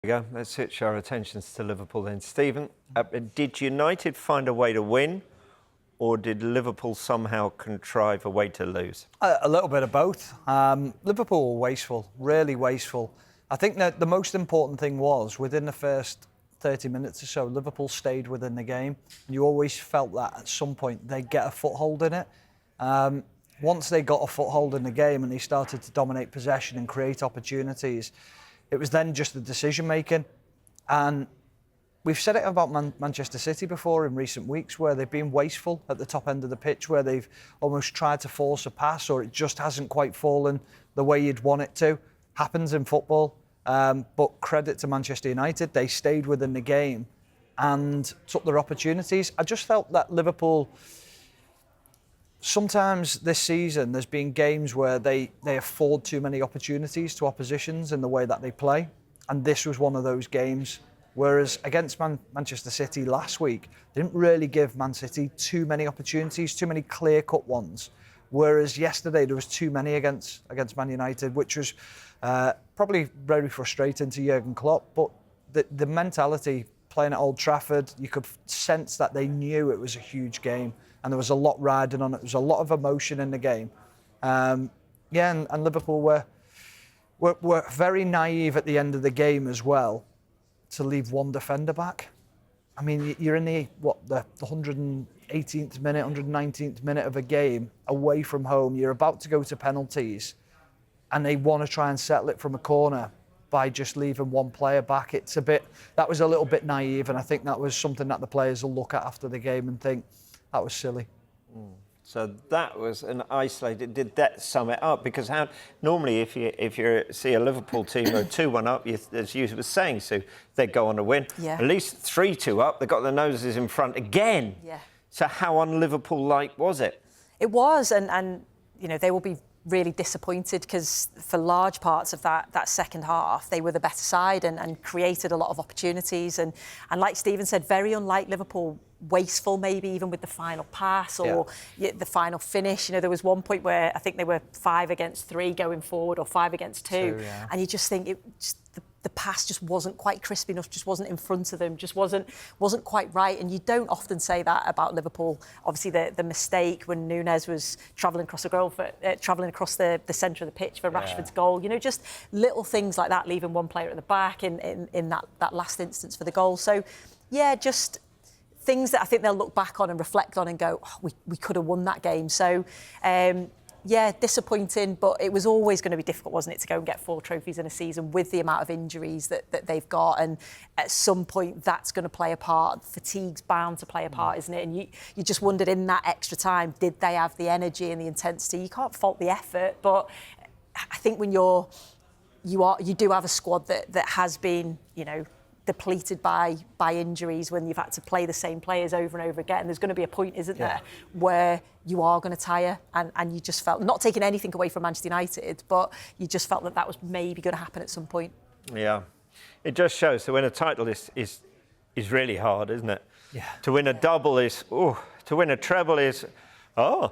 Go. Let's switch our attentions to Liverpool then. Stephen, did United find a way to win, or did Liverpool somehow contrive a way to lose? A little bit of both. Liverpool were wasteful, really wasteful. I think that the most important thing was, within the first 30 minutes or so, Liverpool stayed within the game. You always felt that at some point they'd get a foothold in it. Once they got a foothold in the game and they started to dominate possession and create opportunities, it was then just the decision-making. And we've said it about Manchester City before in recent weeks, where they've been wasteful at the top end of the pitch, where they've almost tried to force a pass or it just hasn't quite fallen the way you'd want it to. Happens in football. But credit to Manchester United, they stayed within the game and took their opportunities. I just felt that Liverpool, sometimes this season, there's been games where they afford too many opportunities to oppositions in the way that they play. And this was one of those games. Whereas against Manchester City last week, they didn't really give Man City too many opportunities, too many clear-cut ones. Whereas yesterday there was too many against Man United, which was probably very frustrating to Jurgen Klopp. But the mentality playing at Old Trafford, you could sense that they knew it was a huge game. And there was a lot riding on it. There was a lot of emotion in the game. And Liverpool were very naive at the end of the game as well to leave one defender back. I mean, you're in the 118th minute, 119th minute of a game away from home. You're about to go to penalties and they want to try and settle it from a corner by just leaving one player back. That was a little bit naive, and I think that was something that the players will look at after the game and think, that was silly. So that was an isolated. Did that sum it up? Because normally, if you see a Liverpool team go 2-1 up, as you were saying, Sue, they'd go on to win. Yeah. At least 3-2 up, they got their noses in front again. Yeah. So how un-Liverpool-like was it? It was, and you know, they will be really disappointed because for large parts of that second half, they were the better side and created a lot of opportunities. And like Stephen said, very unlike Liverpool, wasteful maybe even with the final pass or the final finish. You know, there was one point where I think they were 5 against 3 going forward or 5 against 2. And you just think the pass just wasn't quite crisp enough, just wasn't in front of them, just wasn't quite right. And you don't often say that about Liverpool. Obviously, the mistake when Núñez was travelling across the centre of the pitch for Rashford's goal. You know, just little things like that, leaving one player at the back in that last instance for the goal. So, yeah, just things that I think they'll look back on and reflect on and go, oh, we could have won that game. So, disappointing, but it was always going to be difficult, wasn't it, to go and get 4 trophies in a season with the amount of injuries that they've got. And at some point, that's going to play a part. Fatigue's bound to play a part, isn't it? And you just wondered in that extra time, did they have the energy and the intensity? You can't fault the effort, but I think when you do have a squad that has been, you know, depleted by injuries, when you've had to play the same players over and over again, there's going to be a point, isn't there, where you are going to tire, and you just felt, not taking anything away from Manchester United, but you just felt that was maybe going to happen at some point. Yeah, it just shows that when a title is really hard, isn't it? Yeah. To win a double is, to win a treble is, I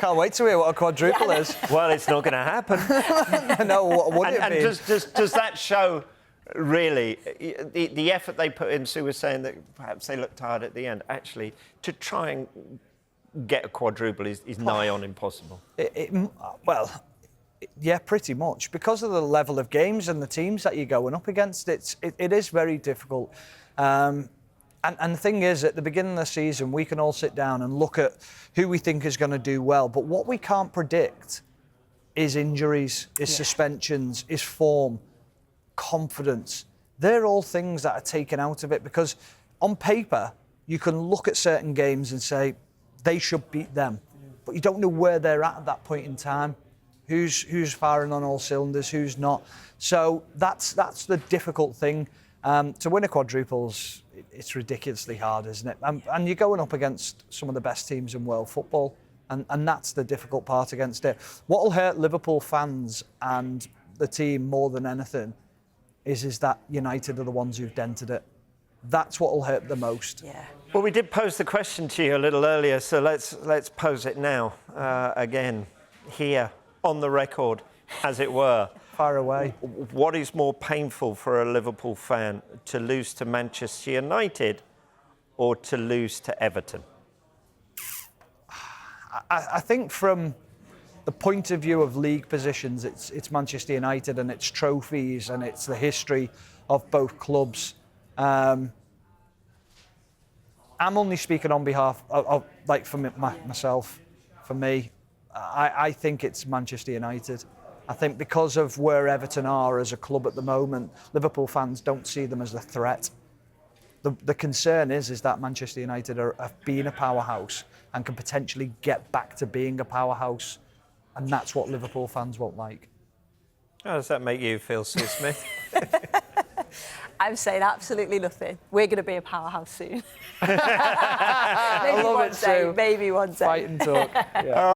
can't wait to hear what a quadruple is. Well, it's not going to happen. No, what would it be? And does that show, really, the effort they put in? Sue was saying that perhaps they looked hard at the end. Actually, to try and get a quadruple is nigh on impossible. Yeah, pretty much. Because of the level of games and the teams that you're going up against, it is very difficult. And the thing is, at the beginning of the season, we can all sit down and look at who we think is going to do well. But what we can't predict is injuries, is suspensions, is form, confidence. They're all things that are taken out of it, because on paper, you can look at certain games and say, they should beat them. But you don't know where they're at that point in time. Who's firing on all cylinders, who's not. So that's the difficult thing. To win a quadruples, it's ridiculously hard, isn't it? And you're going up against some of the best teams in world football, and that's the difficult part against it. What will hurt Liverpool fans and the team more than anything is that United are the ones who've dented it. That's what will hurt the most. Yeah. Well, we did pose the question to you a little earlier, so let's pose it now again, here on the record, as it were. Far away. What is more painful for a Liverpool fan, to lose to Manchester United or to lose to Everton? I think from the point of view of league positions, it's Manchester United and its trophies and it's the history of both clubs. I'm only speaking on behalf of like, for myself, for me. I think it's Manchester United. I think because of where Everton are as a club at the moment, Liverpool fans don't see them as a threat. The concern is that Manchester United have been a powerhouse and can potentially get back to being a powerhouse, and that's what Liverpool fans won't like. How does that make you feel, Sue Smith? I'm saying absolutely nothing. We're going to be a powerhouse soon. I love it, Sue. Maybe one day. Fight and talk. Yeah.